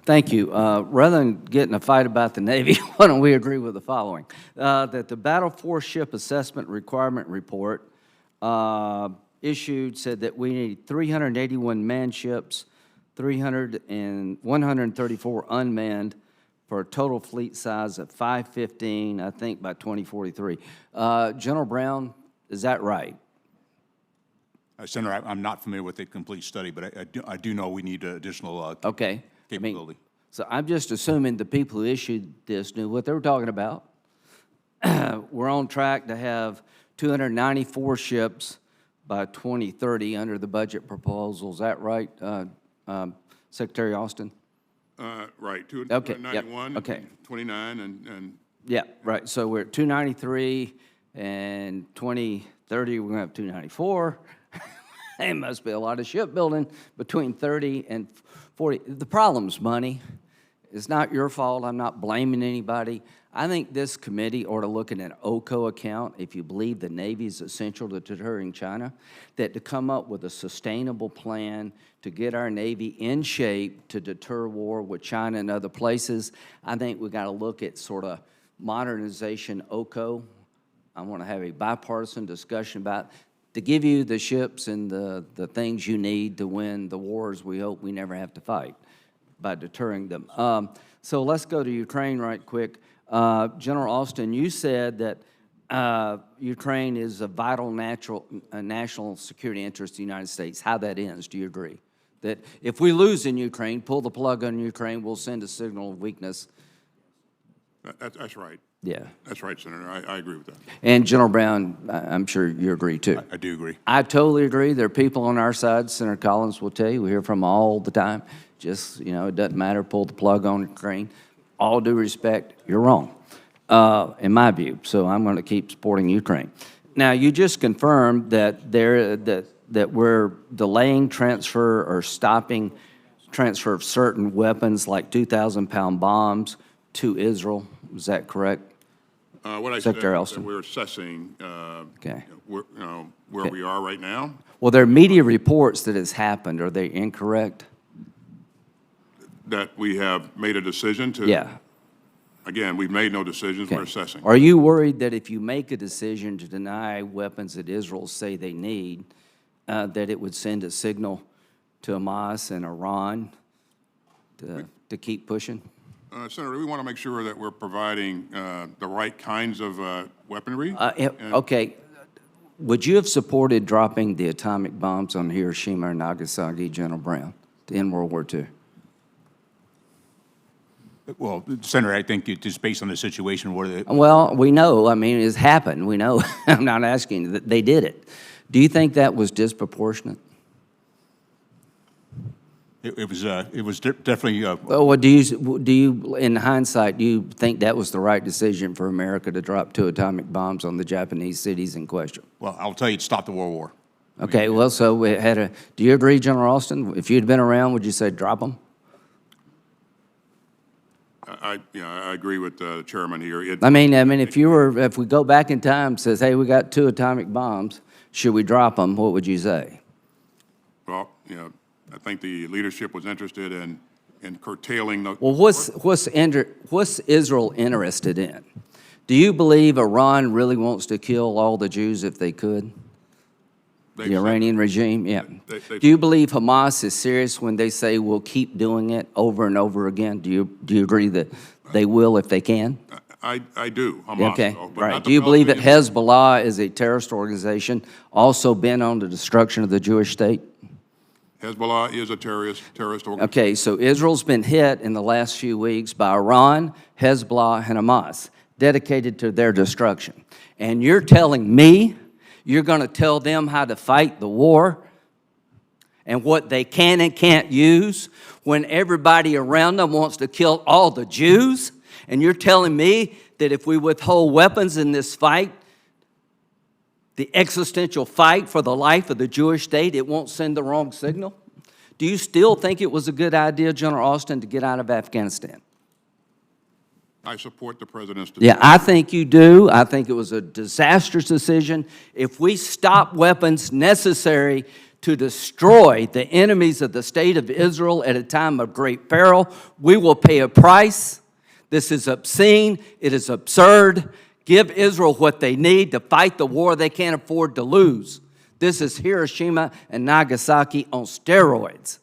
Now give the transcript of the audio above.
Thank you. Rather than get in a fight about the Navy, why don't we agree with the following? That the Battle Force Ship Assessment Requirement Report issued said that we need 381 manned ships, 134 unmanned, for a total fleet size of 515, I think, by 2043. General Brown, is that right? Senator, I'm not familiar with the complete study, but I do know we need additional Okay. capability. I mean, so I'm just assuming the people who issued this knew what they were talking about. We're on track to have 294 ships by 2030 under the budget proposal. Is that right, Secretary Austin? Right, Okay, yep, 291, okay. 29, and Yeah, right. So we're at 293, and 2030, we're going to have 294. It must be a lot of shipbuilding between 30 and 40. The problem's money. It's not your fault. I'm not blaming anybody. I think this committee ought to look at an OCO account, if you believe the Navy is essential to deterring China, that to come up with a sustainable plan to get our Navy in shape to deter war with China and other places. I think we got to look at sort of modernization OCO. I want to have a bipartisan discussion about to give you the ships and the things you need to win the wars we hope we never have to fight by deterring them. So let's go to Ukraine right quick. General Austin, you said that Ukraine is a vital national security interest of the United States. How that ends, do you agree? That if we lose in Ukraine, pull the plug on Ukraine, we'll send a signal of weakness? that's right. Yeah. That's right, Senator. I agree with that. And General Brown, I'm sure you agree too. I do agree. I totally agree. There are people on our side, Senator Collins will tell you, we hear from all the time. Just, you know, it doesn't matter, pull the plug on Ukraine. All due respect, you're wrong, in my view. So I'm going to keep supporting Ukraine. Now, you just confirmed that that we're delaying transfer or stopping transfer of certain weapons like 2,000-pound bombs to Israel. Is that correct? What I Secretary said, Austin. that we're assessing Okay. where Okay. we are right now. Well, there are media reports that it's happened. Are they incorrect? That we have made a decision to. Yeah. Again, we've made no decisions. Okay. We're assessing. Are you worried that if you make a decision to deny weapons that Israel say they need, that it would send a signal to Hamas and Iran to keep pushing? Senator, we want to make sure that we're providing the right kinds of weaponry. Okay. Would you have supported dropping the atomic bombs on Hiroshima and Nagasaki, General Brown, to end World War II? Well, Senator, I think just based on the situation where Well, we know. I mean, it's happened. We know. I'm not asking. They did it. Do you think that was disproportionate? it was definitely. Well, do you, in hindsight, do you think that was the right decision for America to drop 2 atomic bombs on the Japanese cities in question? Well, I'll tell you, it stopped the World War. Okay. Well, so we had a. Do you agree, General Austin? If you'd been around, would you say drop them? I agree with the chairman here. I mean, if we go back in time, says, hey, we got 2 atomic bombs, should we drop them? What would you say? Well, I think the leadership was interested in curtailing the. Well, what's Israel interested in? Do you believe Iran really wants to kill all the Jews if they could? The Iranian regime, yeah. Do you believe Hamas is serious when they say we'll keep doing it over and over again? Do you agree that they will if they can? I do. Hamas, Okay, but right. not Do you believe that Palestinians. Hezbollah is a terrorist organization also bent on the destruction of the Jewish state? Hezbollah is a terrorist organization. Okay, so Israel's been hit in the last few weeks by Iran, Hezbollah, and Hamas, dedicated to their destruction. And you're telling me you're going to tell them how to fight the war and what they can and can't use when everybody around them wants to kill all the Jews? And you're telling me that if we withhold weapons in this fight, the existential fight for the life of the Jewish state, it won't send the wrong signal? Do you still think it was a good idea, General Austin, to get out of Afghanistan? I support the president's decision. Yeah, I think you do. I think it was a disastrous decision. If we stop weapons necessary to destroy the enemies of the state of Israel at a time of great peril. We will pay a price. This is obscene. It is absurd. Give Israel what they need to fight the war they can't afford to lose. This is Hiroshima and Nagasaki on steroids.